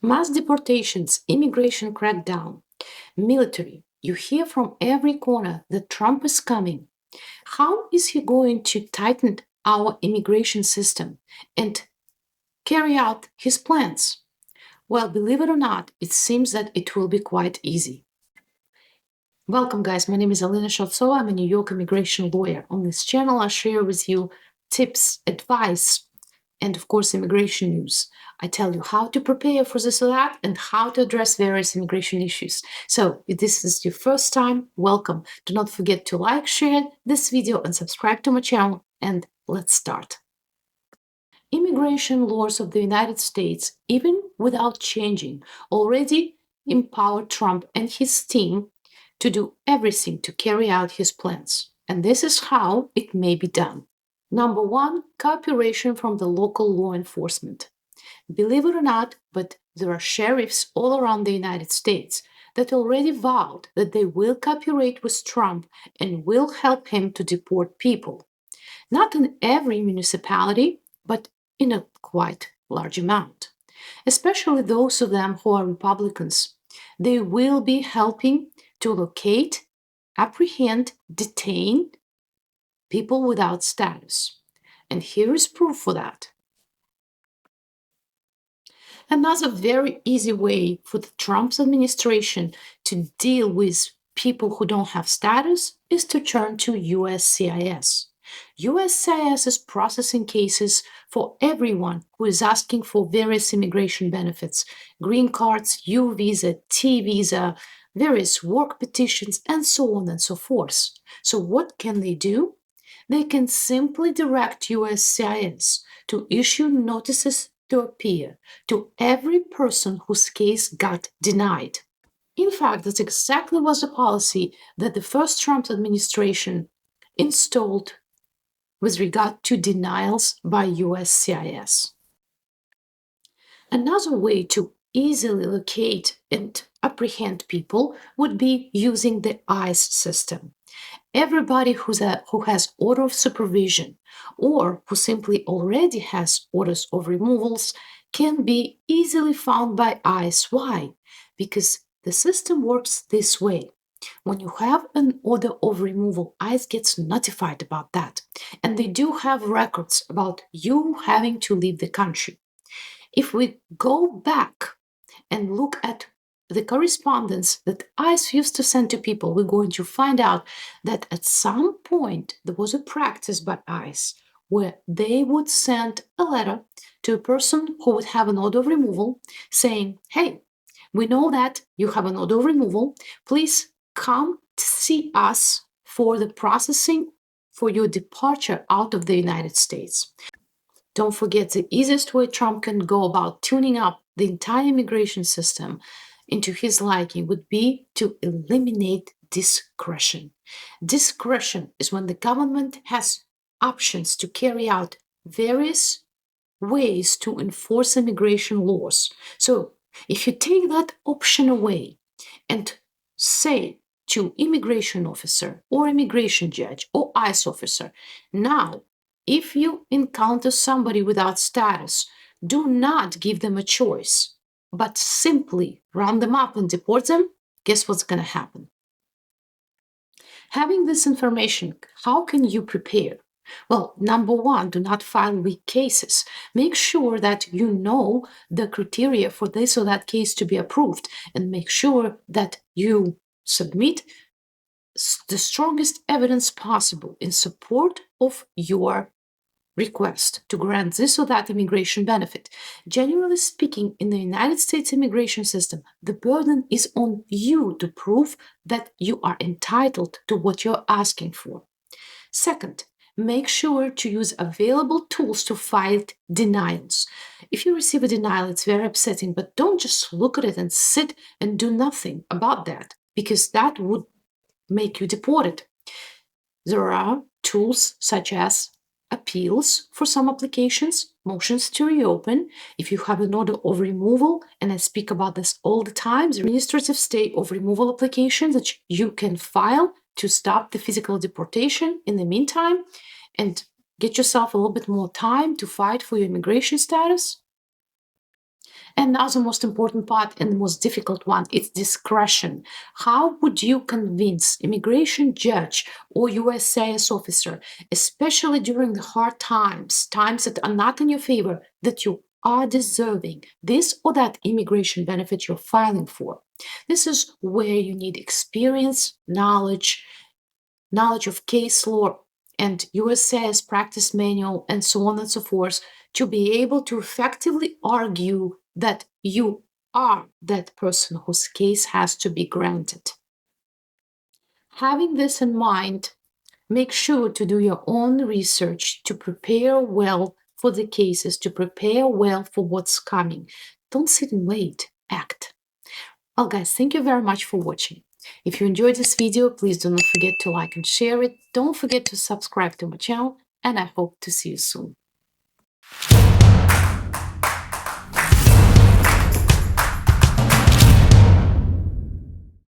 Mass deportations, immigration crackdown, military. You hear from every corner that Trump is coming. How is he going to tighten our immigration system and carry out his plans? Well, believe it or not, it seems that it will be quite easy. Welcome, guys. My name is Alena Shautsova. I'm a New York immigration lawyer. On this channel, I share with you tips, advice, and of course, immigration news. I tell you how to prepare for this or that and how to address various immigration issues. So if this is your first time, welcome. Do not forget to like, share this video and subscribe to my channel. And let's start. Immigration laws of the United States, even without changing, already empowered Trump and his team to do everything to carry out his plans. And this is how it may be done. Number one, cooperation from the local law enforcement. Believe it or not, but there are sheriffs all around the United States that already vowed that they will cooperate with Trump and will help him to deport people. Not in every municipality, but in a quite large amount. Especially those of them who are Republicans. They will be helping to locate, apprehend, detain people without status. And here is proof for that. Another very easy way for the Trump administration to deal with people who don't have status is to turn to USCIS. USCIS is processing cases for everyone who is asking for various immigration benefits, green cards, U visa, T visa, various work petitions, and so on and so forth. So what can they do? They can simply direct USCIS to issue notices to appear to every person whose case got denied. In fact, that's exactly was the policy that the first Trump administration installed with regard to denials by USCIS. Another way to easily locate and apprehend people would be using the ICE system. Everybody who has order of supervision or who simply already has orders of removals can be easily found by ICE. Why? Because the system works this way. When you have an order of removal, ICE gets notified about that, and they do have records about you having to leave the country. If we go back and look at the correspondence that ICE used to send to people, we're going to find out that at some point there was a practice by ICE where they would send a letter to a person who would have an order of removal saying, hey, we know that you have an order of removal. Please come to see us for the processing for your departure out of the United States. Don't forget, the easiest way Trump can go about tuning up the entire immigration system into his liking would be to eliminate discretion. Discretion is when the government has options to carry out various ways to enforce immigration laws. So if you take that option away and say to immigration officer or immigration judge or ICE officer, now, if you encounter somebody without status, do not give them a choice, but simply round them up and deport them. Guess what's going to happen? Having this information, how can you prepare? Well, number one, do not file weak cases. Make sure that you know the criteria for this or that case to be approved, and make sure that you submit the strongest evidence possible in support of your request to grant this or that immigration benefit. Generally speaking, in the United States immigration system, the burden is on you to prove that you are entitled to what you're asking for. Second, make sure to use available tools to fight denials. If you receive a denial, it's very upsetting, but don't just look at it and sit and do nothing about that, because that would make you deported. There are tools such as appeals for some applications, motions to reopen. If you have an order of removal, and I speak about this all the time, the administrative stay of removal application that you can file to stop the physical deportation in the meantime and get yourself a little bit more time to fight for your immigration status. And now the most important part and the most difficult one, it's discretion. How would you convince immigration judge or USCIS officer, especially during the hard times, times that are not in your favor, that you are deserving this or that immigration benefit you're filing for? This is where you need experience, knowledge of case law and USCIS practice manual, and so on and so forth, to be able to effectively argue that you are that person whose case has to be granted. Having this in mind, make sure to do your own research to prepare well for the cases, to prepare well for what's coming. Don't sit and wait, act. Well, guys, thank you very much for watching. If you enjoyed this video, please do not forget to like and share it. Don't forget to subscribe to my channel, and I hope to see you soon.